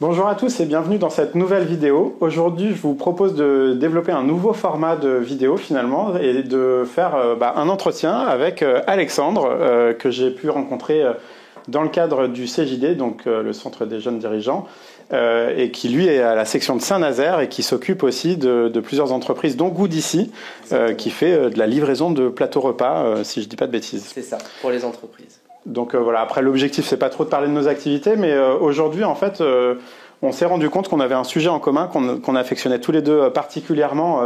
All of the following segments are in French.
Bonjour à tous et bienvenue dans cette nouvelle vidéo. Aujourd'hui, je vous propose de développer un nouveau format de vidéo finalement et de faire un entretien avec Alexandre que j'ai pu rencontrer dans le cadre du CJD, donc le Centre des jeunes dirigeants, et qui lui est à la section de Saint-Nazaire et qui s'occupe aussi de plusieurs entreprises, dont Goodici, qui fait de la livraison de plateaux repas, si je ne dis pas de bêtises. C'est ça, pour les entreprises. Donc voilà, après l'objectif c'est pas trop de parler de nos activités, mais aujourd'hui en fait on s'est rendu compte qu'on avait un sujet en commun qu'on affectionnait tous les deux particulièrement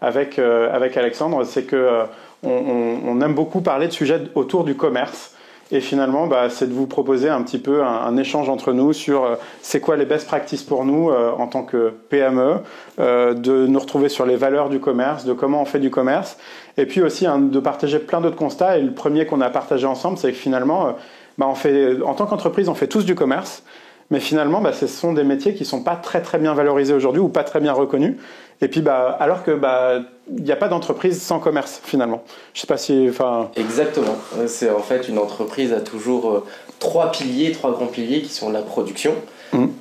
avec Alexandre, c'est que on aime beaucoup parler de sujets autour du commerce. Et finalement, c'est de vous proposer un petit peu un échange entre nous sur c'est quoi les best practices pour nous en tant que PME, de nous retrouver sur les valeurs du commerce, de comment on fait du commerce, et puis aussi de partager plein d'autres constats. Et le premier qu'on a partagé ensemble, c'est que finalement, en tant qu'entreprise, on fait tous du commerce, mais finalement, ce sont des métiers qui ne sont pas très très bien valorisés aujourd'hui ou pas très bien reconnus. Et puis, alors que il n'y a pas d'entreprise sans commerce finalement. Je sais pas si, Exactement. C'est en fait une entreprise a toujours trois grands piliers qui sont la production,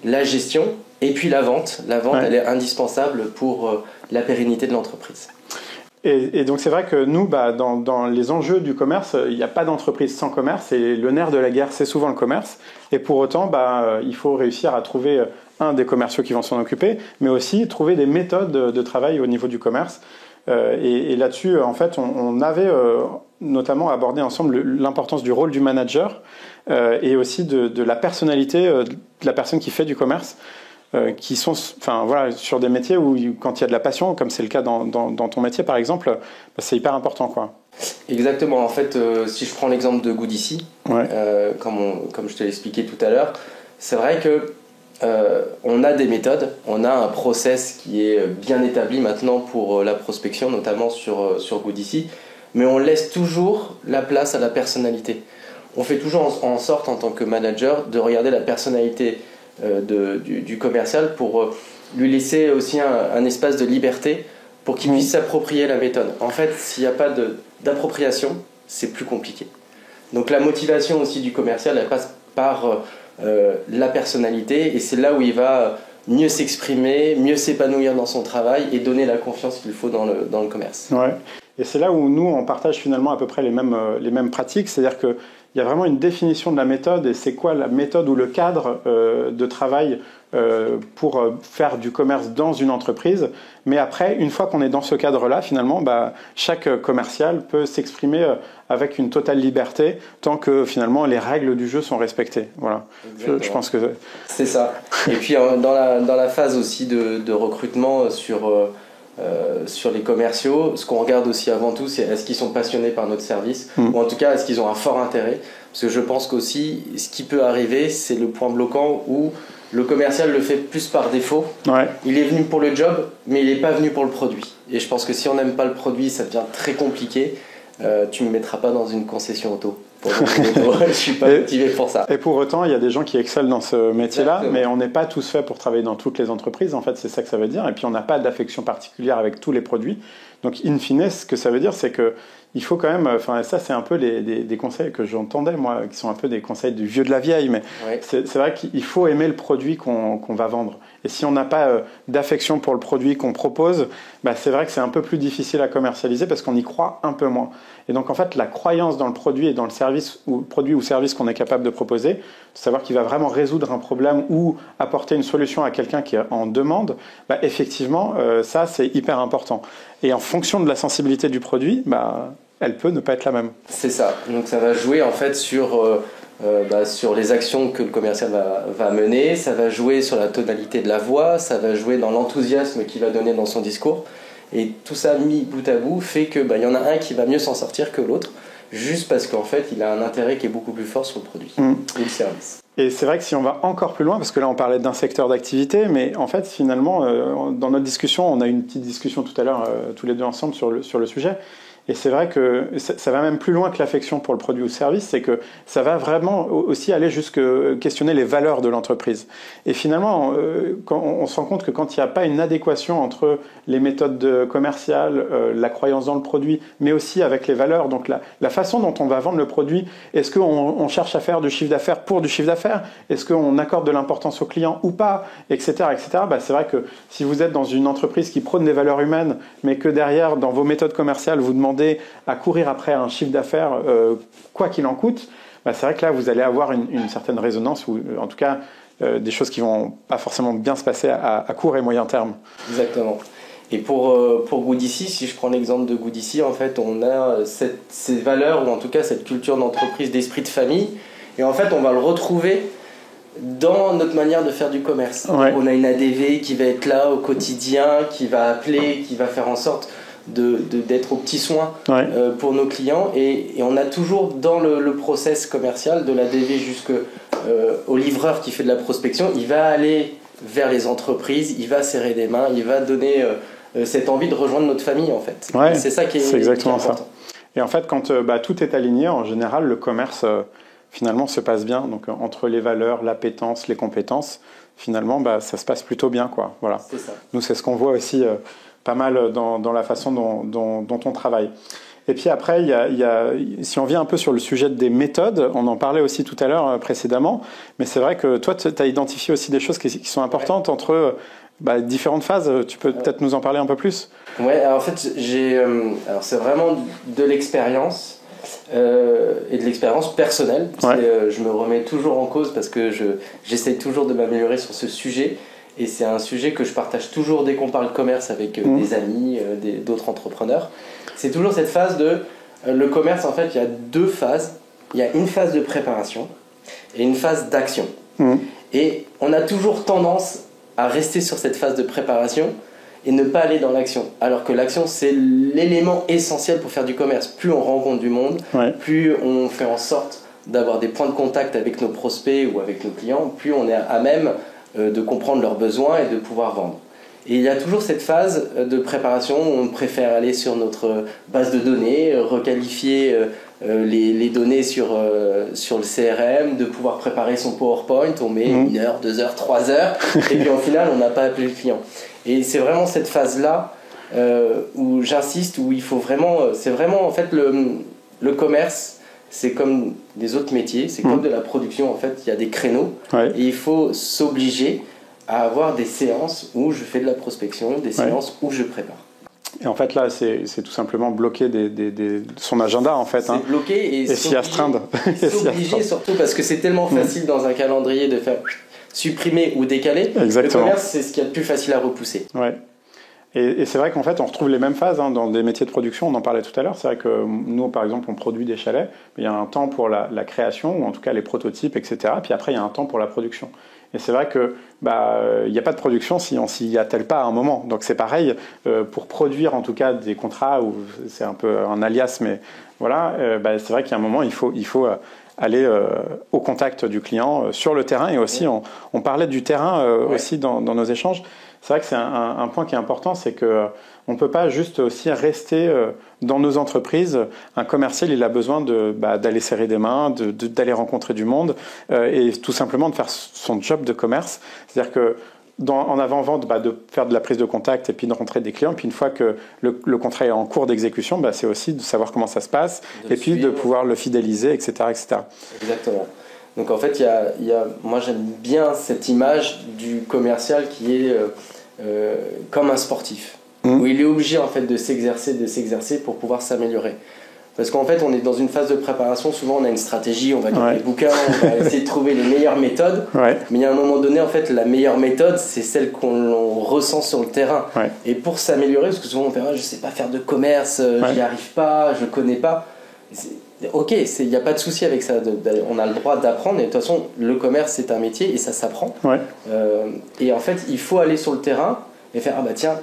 la gestion et puis la vente. La vente, elle est indispensable pour la pérennité de l'entreprise. Et donc c'est vrai que nous, dans les enjeux du commerce, il n'y a pas d'entreprise sans commerce et le nerf de la guerre, c'est souvent le commerce. Et pour autant, il faut réussir à trouver des commerciaux qui vont s'en occuper, mais aussi trouver des méthodes de travail au niveau du commerce. Et là-dessus, en fait, on avait notamment abordé ensemble l'importance du rôle du manager et aussi de la personnalité de la personne qui fait du commerce. Qui sont sur des métiers où quand il y a de la passion, comme c'est le cas dans ton métier par exemple, c'est hyper important, quoi. Exactement. En fait, si je prends l'exemple de Goodici, comme je te l'ai expliqué tout à l'heure, c'est vrai que on a des méthodes, on a un process qui est bien établi maintenant pour la prospection, notamment sur Goodici, mais on laisse toujours la place à la personnalité. On fait toujours en sorte en tant que manager de regarder la personnalité du commercial pour lui laisser aussi un espace de liberté pour qu'il puisse s'approprier la méthode. En fait, s'il n'y a pas d'appropriation, c'est plus compliqué. Donc la motivation aussi du commercial, elle passe par la personnalité et c'est là où il va mieux s'exprimer, mieux s'épanouir dans son travail et donner la confiance qu'il faut dans le commerce. Ouais. Et c'est là où nous, on partage finalement à peu près les mêmes pratiques, c'est-à-dire que il y a vraiment une définition de la méthode et c'est quoi la méthode ou le cadre de travail pour faire du commerce dans une entreprise. Mais après, une fois qu'on est dans ce cadre-là, finalement, chaque commercial peut s'exprimer avec une totale liberté tant que finalement les règles du jeu sont respectées. Voilà. Je pense que c'est ça. Et puis dans la phase aussi de recrutement sur les commerciaux, ce qu'on regarde aussi avant tout, c'est est-ce qu'ils sont passionnés par notre service ou en tout cas est-ce qu'ils ont un fort intérêt, parce que je pense qu'aussi ce qui peut arriver, c'est le point bloquant où le commercial le fait plus par défaut. Il est venu pour le job mais il n'est pas venu pour le produit, et je pense que si on n'aime pas le produit, ça devient très compliqué. Tu ne me mettras pas dans une concession auto. Je ne suis pas motivé pour ça. Et pour autant, il y a des gens qui excellent dans ce métier-là, mais on n'est pas tous faits pour travailler dans toutes les entreprises. En fait, c'est ça que ça veut dire. Et puis, on n'a pas d'affection particulière avec tous les produits. Donc, in fine, ce que ça veut dire, c'est que il faut quand même... ça, c'est un peu des conseils que j'entendais, moi, qui sont un peu des conseils du vieux de la vieille. Mais c'est vrai qu'il faut aimer le produit qu'on va vendre. Et si on n'a pas d'affection pour le produit qu'on propose, c'est vrai que c'est un peu plus difficile à commercialiser parce qu'on y croit un peu moins. Et donc, en fait, la croyance dans le produit et dans le produit ou service qu'on est capable de proposer, de savoir qu'il va vraiment résoudre un problème ou apporter une solution à quelqu'un qui est en demande, effectivement, ça, c'est hyper important. Et en fonction de la sensibilité du produit, elle peut ne pas être la même. C'est ça. Donc, ça va jouer en fait sur les actions que le commercial va mener, ça va jouer sur la tonalité de la voix, ça va jouer dans l'enthousiasme qu'il va donner dans son discours. Et tout ça mis bout à bout fait que y en a un qui va mieux s'en sortir que l'autre, juste parce qu'en fait il a un intérêt qui est beaucoup plus fort sur le produit ou le service. Et c'est vrai que si on va encore plus loin, parce que là on parlait d'un secteur d'activité, mais en fait finalement dans notre discussion, on a eu une petite discussion tout à l'heure tous les deux ensemble sur le sujet, Et c'est vrai que ça va même plus loin que l'affection pour le produit ou le service, c'est que ça va vraiment aussi aller jusqu'à questionner les valeurs de l'entreprise. Et finalement, on se rend compte que quand il n'y a pas une adéquation entre les méthodes commerciales, la croyance dans le produit, mais aussi avec les valeurs, donc la façon dont on va vendre le produit, est-ce qu'on cherche à faire du chiffre d'affaires pour du chiffre d'affaires? Est-ce qu'on accorde de l'importance au client ou pas, etc., etc. C'est vrai que si vous êtes dans une entreprise qui prône des valeurs humaines, mais que derrière, dans vos méthodes commerciales, vous demandez à courir après un chiffre d'affaires, quoi qu'il en coûte, c'est vrai que là, vous allez avoir une certaine résonance, ou en tout cas, des choses qui vont pas forcément bien se passer à court et moyen terme. Exactement. Et pour Goodici, si je prends l'exemple de Goodici, en fait, on a ces valeurs, ou en tout cas cette culture d'entreprise, d'esprit de famille, et en fait, on va le retrouver dans notre manière de faire du commerce. Ouais. On a une ADV qui va être là au quotidien, qui va appeler, qui va faire en sorte d'être aux petits soins pour nos clients, et on a toujours dans le process commercial de l'ADV jusqu'au livreur qui fait de la prospection, il va aller vers les entreprises, il va serrer des mains, il va donner cette envie de rejoindre notre famille en fait. Ouais, c'est ça qui est, c'est exactement qui est important. ça. Et en fait, quand tout est aligné, en général, le commerce finalement se passe bien. Donc entre les valeurs, l'appétence, les compétences, finalement, ça se passe plutôt bien, quoi. Voilà. C'est ça. Nous, c'est ce qu'on voit aussi pas mal dans la façon dont on travaille. Et puis après, si on vient un peu sur le sujet des méthodes, on en parlait aussi tout à l'heure précédemment, mais c'est vrai que toi, tu as identifié aussi des choses qui sont importantes entre différentes phases. Tu peux peut-être nous en parler un peu plus? Ouais, alors en fait, c'est vraiment de l'expérience et de l'expérience personnelle. Ouais. Je me remets toujours en cause parce que j'essaie toujours de m'améliorer sur ce sujet. Et c'est un sujet que je partage toujours dès qu'on parle commerce avec des amis, d'autres entrepreneurs. C'est toujours cette phase le commerce, en fait, il y a deux phases. Il y a une phase de préparation et une phase d'action. Et on a toujours tendance à rester sur cette phase de préparation et ne pas aller dans l'action. Alors que l'action, c'est l'élément essentiel pour faire du commerce. Plus on rencontre du monde, plus on fait en sorte d'avoir des points de contact avec nos prospects ou avec nos clients, plus on est à même de comprendre leurs besoins et de pouvoir vendre. Et il y a toujours cette phase de préparation où on préfère aller sur notre base de données, requalifier les données sur le CRM, de pouvoir préparer son PowerPoint, on met 1 heure, 2 heures, 3 heures, et puis au final on n'a pas appelé le client. Et c'est vraiment cette phase-là où j'insiste, où il faut vraiment, c'est vraiment en fait le commerce, c'est comme des autres métiers, c'est comme de la production en fait, il y a des créneaux, et il faut s'obliger à avoir des séances où je fais de la prospection, des séances où je prépare. Et en fait là, c'est tout simplement bloquer son agenda en fait. C'est bloquer et s'y astreindre. S'obliger surtout parce que c'est tellement facile dans un calendrier de faire supprimer ou décaler. Exactement. Le commerce, c'est ce qu'il y a de plus facile à repousser. Ouais. Et c'est vrai qu'en fait, on retrouve les mêmes phases dans des métiers de production, on en parlait tout à l'heure. C'est vrai que nous, par exemple, on produit des chalets, mais il y a un temps pour la création, ou en tout cas les prototypes, etc. Puis après, il y a un temps pour la production. Et c'est vrai que il n'y a pas de production si on s'y attelle pas à un moment. Donc c'est pareil, pour produire en tout cas des contrats, ou c'est un peu un alias, mais voilà, c'est vrai qu'il y a un moment, il faut aller au contact du client sur le terrain. Et aussi, on parlait du terrain aussi dans nos échanges. C'est vrai que c'est un point qui est important, c'est que on ne peut pas juste aussi rester dans nos entreprises. Un commercial, il a besoin d'aller serrer des mains, d'aller rencontrer du monde et tout simplement de faire son job de commerce. C'est-à-dire que en avant-vente, de faire de la prise de contact et puis de rentrer des clients. Puis une fois que le contrat est en cours d'exécution, c'est aussi de savoir comment ça se passe et puis de pouvoir le fidéliser, etc., etc. Exactement. Donc en fait, moi j'aime bien cette image du commercial qui est comme un sportif, où il est obligé en fait de s'exercer pour pouvoir s'améliorer. Parce qu'en fait, on est dans une phase de préparation, souvent on a une stratégie, on va lire des bouquins, on va essayer de trouver les meilleures méthodes, mais il y a un moment donné, en fait, la meilleure méthode, c'est celle qu'on ressent sur le terrain. Et pour s'améliorer, parce que souvent on fait je sais pas faire de commerce, j'y arrive pas, je connais pas. Ok, il n'y a pas de souci avec ça, on a le droit d'apprendre, et de toute façon, le commerce c'est un métier et ça s'apprend. Et en fait, il faut aller sur le terrain et faire tiens,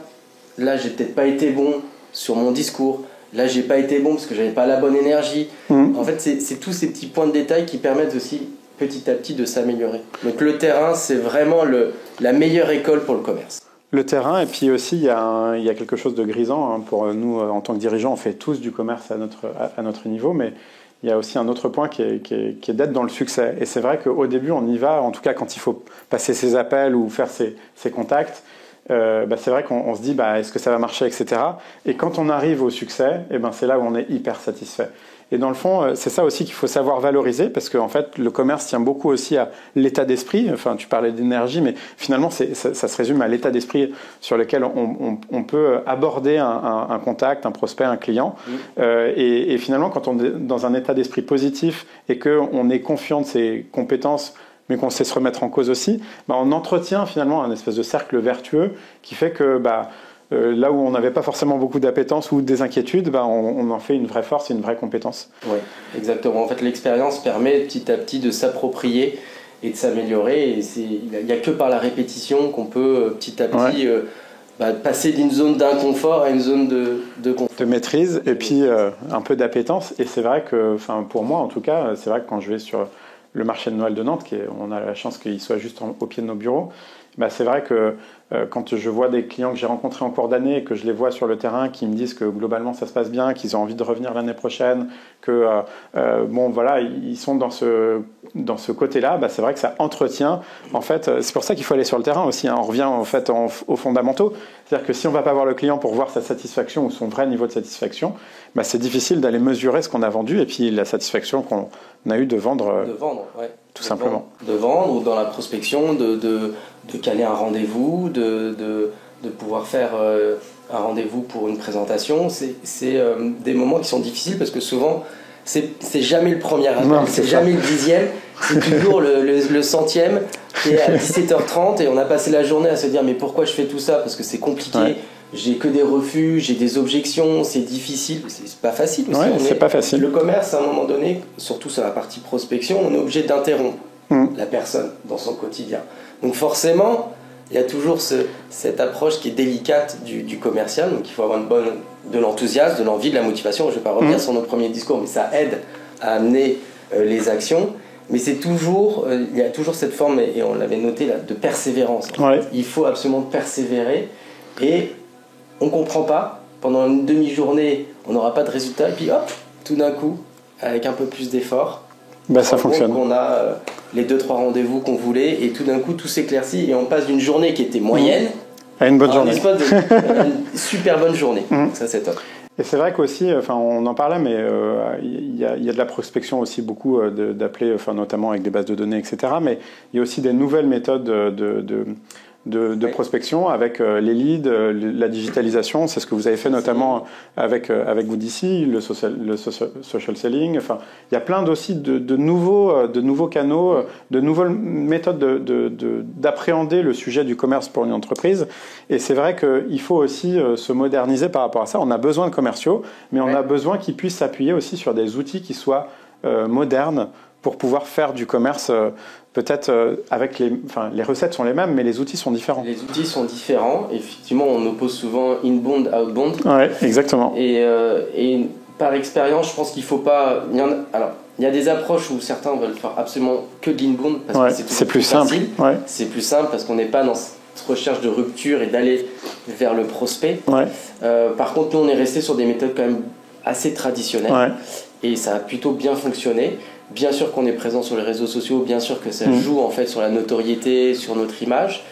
là j'ai peut-être pas été bon sur mon discours, là j'ai pas été bon parce que j'avais pas la bonne énergie. En fait, c'est tous ces petits points de détail qui permettent aussi petit à petit de s'améliorer. Donc le terrain, c'est vraiment la meilleure école pour le commerce. Le terrain, et puis aussi il y a quelque chose de grisant, hein, pour nous en tant que dirigeants, on fait tous du commerce à notre niveau, mais il y a aussi un autre point qui est d'être dans le succès. Et c'est vrai qu'au début on y va, en tout cas quand il faut passer ses appels ou faire ses contacts, c'est vrai qu'on se dit est-ce que ça va marcher, etc. Et quand on arrive au succès, c'est là où on est hyper satisfait. Et dans le fond, c'est ça aussi qu'il faut savoir valoriser, parce qu'en fait, le commerce tient beaucoup aussi à l'état d'esprit. Enfin, tu parlais d'énergie, mais finalement, ça se résume à l'état d'esprit sur lequel on peut aborder un contact, un prospect, un client. Et finalement, quand on est dans un état d'esprit positif et qu'on est confiant de ses compétences, mais qu'on sait se remettre en cause aussi, on entretient finalement un espèce de cercle vertueux qui fait que là où on n'avait pas forcément beaucoup d'appétence ou des inquiétudes, on en fait une vraie force et une vraie compétence. Oui, exactement. En fait, l'expérience permet petit à petit de s'approprier et de s'améliorer. Et il n'y a que par la répétition qu'on peut petit à petit passer d'une zone d'inconfort à une zone de confort. De maîtrise et puis un peu d'appétence. Et c'est vrai que, pour moi en tout cas, c'est vrai que quand je vais sur le marché de Noël de Nantes, on a la chance qu'il soit juste au pied de nos bureaux, c'est vrai que quand je vois des clients que j'ai rencontrés en cours d'année et que je les vois sur le terrain, qui me disent que globalement ça se passe bien, qu'ils ont envie de revenir l'année prochaine, que ils sont dans ce côté-là, c'est vrai que ça entretient. En fait, c'est pour ça qu'il faut aller sur le terrain aussi. Hein. On revient en fait aux fondamentaux. C'est-à-dire que si on ne va pas voir le client pour voir sa satisfaction ou son vrai niveau de satisfaction, c'est difficile d'aller mesurer ce qu'on a vendu et puis la satisfaction qu'on a eu de vendre. De vendre, ouais. Tout simplement. De vendre ou dans la prospection, de caler un rendez-vous, de pouvoir faire un rendez-vous pour une présentation. C'est des moments qui sont difficiles parce que souvent, c'est jamais le premier appel, c'est jamais le 10e, c'est toujours le 100e qui est à 17h30 et on a passé la journée à se dire mais pourquoi je fais tout ça, parce que c'est compliqué, j'ai que des refus, j'ai des objections, c'est difficile, c'est pas facile aussi. C'est pas facile. Le commerce, à un moment donné, surtout sur la partie prospection, on est obligé d'interrompre la personne dans son quotidien. Donc forcément, il y a toujours cette approche qui est délicate du commercial, donc il faut avoir de l'enthousiasme, de l'envie, de la motivation. Je ne vais pas revenir sur nos premiers discours, mais ça aide à amener les actions. Mais il y a toujours cette forme, et on l'avait noté là, de persévérance. Il faut absolument persévérer, et on ne comprend pas. Pendant une demi-journée, on n'aura pas de résultat, et puis hop, tout d'un coup, avec un peu plus d'effort, ça fonctionne. On a les 2-3 rendez-vous qu'on voulait, et tout d'un coup tout s'éclaircit et on passe d'une journée qui était moyenne à une bonne journée. Une super bonne journée. Ça c'est top. Et c'est vrai qu'aussi, on en parlait, mais il y a de la prospection aussi beaucoup d'appeler, notamment avec des bases de données, etc. Mais il y a aussi des nouvelles méthodes de prospection avec les leads, la digitalisation. C'est ce que vous avez fait notamment avec Goodici, le social selling. Il y a plein aussi de nouveaux canaux, de nouvelles méthodes d'appréhender le sujet du commerce pour une entreprise. Et c'est vrai qu'il faut aussi se moderniser par rapport à ça. On a besoin de commerciaux, mais on a besoin qu'ils puissent s'appuyer aussi sur des outils qui soient modernes pour pouvoir faire du commerce. Peut-être avec les recettes sont les mêmes, mais les outils sont différents. Les outils sont différents. Effectivement, on oppose souvent inbound, outbound. Oui, exactement. Et par expérience, je pense qu'il ne faut pas... Il y a des approches où certains veulent faire absolument que de l'inbound parce que c'est plus simple. C'est plus simple parce qu'on n'est pas dans cette recherche de rupture et d'aller vers le prospect. Par contre, nous, on est resté sur des méthodes quand même assez traditionnelles. Et ça a plutôt bien fonctionné. Bien sûr qu'on est présent sur les réseaux sociaux, bien sûr que ça joue en fait sur la notoriété, sur notre image,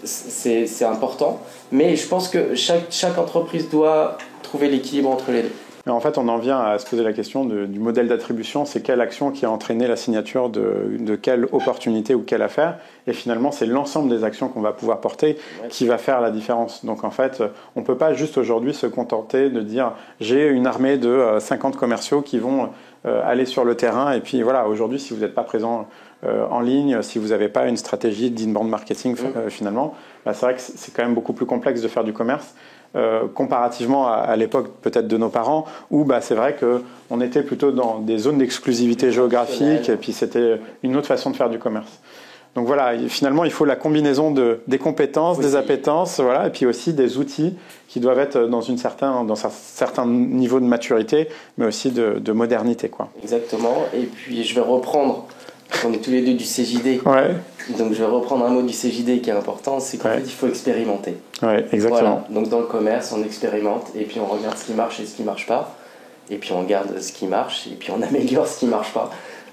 c'est important. Mais je pense que chaque entreprise doit trouver l'équilibre entre les deux. Mais en fait, on en vient à se poser la question du modèle d'attribution. C'est quelle action qui a entraîné la signature de quelle opportunité ou quelle affaire. Et finalement, c'est l'ensemble des actions qu'on va pouvoir porter qui va faire la différence. Donc en fait, on ne peut pas juste aujourd'hui se contenter de dire j'ai une armée de 50 commerciaux qui vont aller sur le terrain. Et puis voilà, aujourd'hui, si vous n'êtes pas présent en ligne, si vous n'avez pas une stratégie d'inbound marketing finalement, c'est vrai que c'est quand même beaucoup plus complexe de faire du commerce. Comparativement à l'époque peut-être de nos parents où c'est vrai qu'on était plutôt dans des zones d'exclusivité géographique et puis c'était une autre façon de faire du commerce. Donc voilà, finalement il faut la combinaison des compétences, des appétences, et puis aussi des outils qui doivent être dans un certain niveau de maturité mais aussi de modernité, quoi. Exactement, et puis je vais reprendre On est tous les deux du CJD. Ouais. Donc je vais reprendre un mot du CJD qui est important, c'est qu'en fait il faut expérimenter. Ouais, exactement. Voilà. Donc dans le commerce, on expérimente et puis on regarde ce qui marche et ce qui marche pas. Et puis on garde ce qui marche et puis on améliore ce qui marche pas.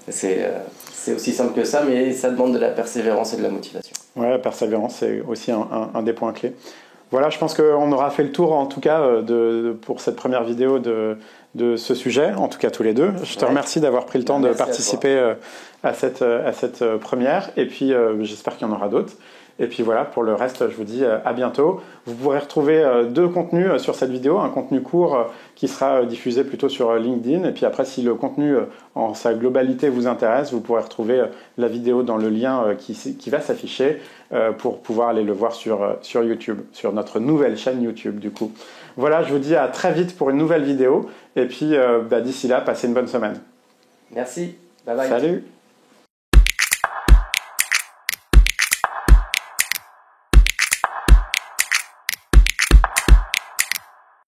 C'est aussi simple que ça, mais ça demande de la persévérance et de la motivation. Ouais, la persévérance, c'est aussi un des points clés. Voilà, je pense qu'on aura fait le tour, en tout cas, pour cette première vidéo de ce sujet, en tout cas tous les deux. Je te remercie d'avoir pris le temps de participer à cette première, et puis j'espère qu'il y en aura d'autres. Et puis voilà, pour le reste, je vous dis à bientôt. Vous pourrez retrouver deux contenus sur cette vidéo, un contenu court qui sera diffusé plutôt sur LinkedIn, et puis après, si le contenu en sa globalité vous intéresse, vous pourrez retrouver la vidéo dans le lien qui va s'afficher pour pouvoir aller le voir sur YouTube, sur notre nouvelle chaîne YouTube du coup. Voilà, je vous dis à très vite pour une nouvelle vidéo, et puis d'ici là, passez une bonne semaine. Merci, bye bye. Salut.